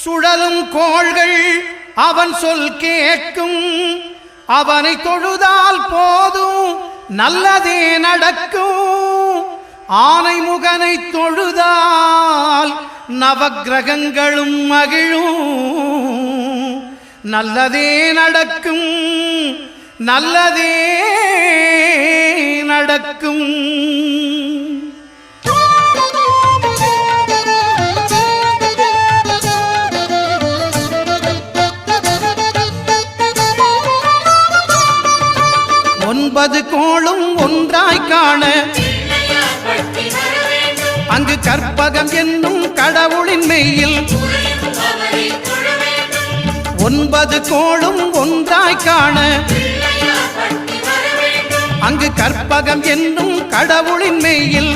சுழலும் கோள்கள் அவன் சொல் கேட்கும். அவனை தொழுதால் போதும் நல்லதே நடக்கும். ஆனை முகனை தொழுதால் நவக்கிரகங்களும் மகிழும். நல்லதே நடக்கும், நல்லதே நடக்கும். ஒன்பது கோளும் ஒன்றாய் காண அங்கு கற்பகம் என்னும் கடவுளின் மெய்யில். ஒன்பது கோளும் ஒன்றாய் காண அங்கு கற்பகம் என்னும் கடவுளின் மெய்யில்.